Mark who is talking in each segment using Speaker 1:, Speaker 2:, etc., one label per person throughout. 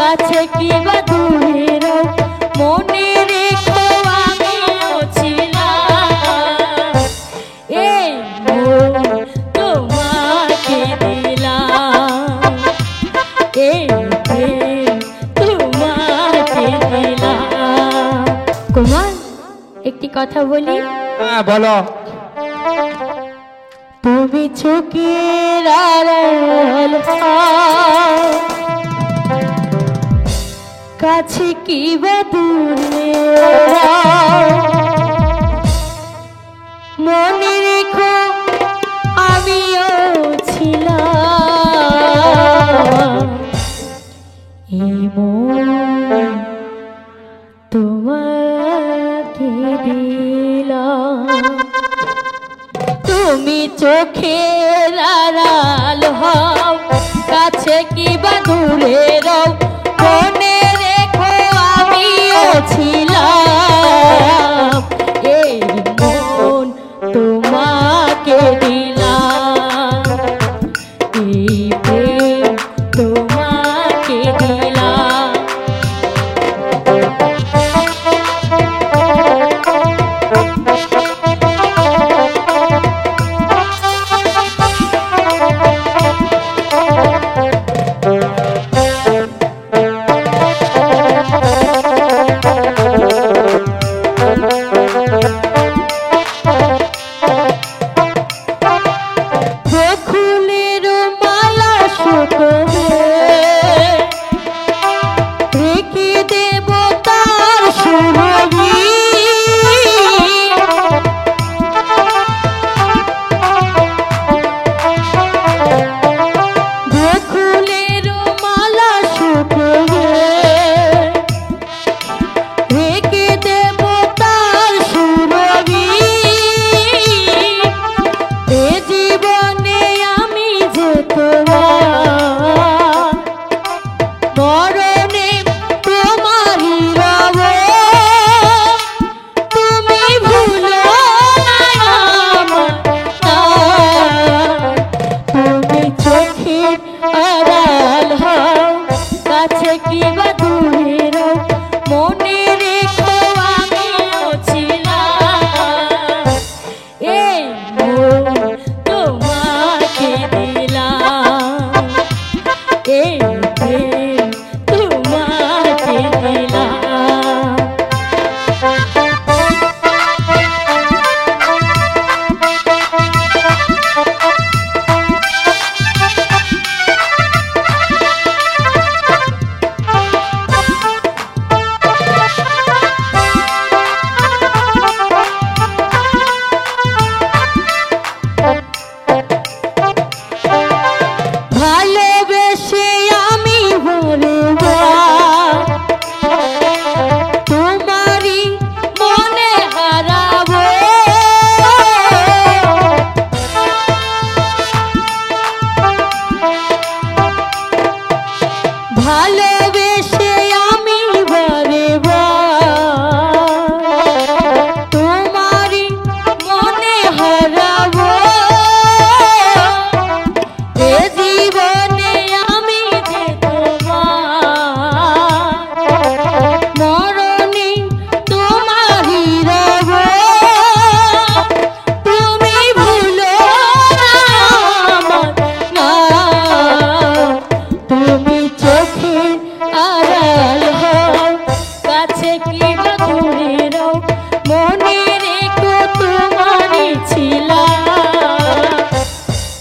Speaker 1: কাছে কি বা দূরের মনে রেখো আমিও ছিলাম এই মন তোমাকে দিলাম এই প্রেম তোমাকে দিলাম। কুমার একটি কথা বলি।
Speaker 2: হ্যাঁ বলো।
Speaker 1: তুমি চোখের আড়াল কাছে কি বা দূরে মনে রেখো আমিও ছিলাম এই মন তোমাকে দিলাম। তুমি চোখের আড়াল হও কাছে কি বা দূরে রও মনে রেখো আমিও ছিলাম এই মন তোমাকে দিলাম এই প্রেম তোমাকে দিলাম।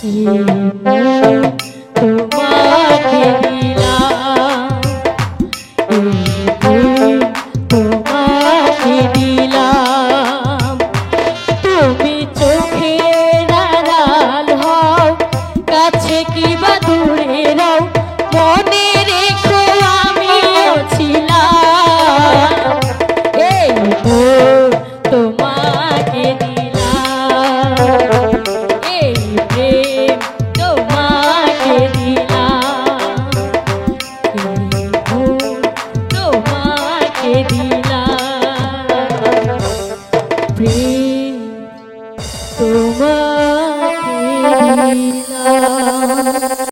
Speaker 2: ছিলাম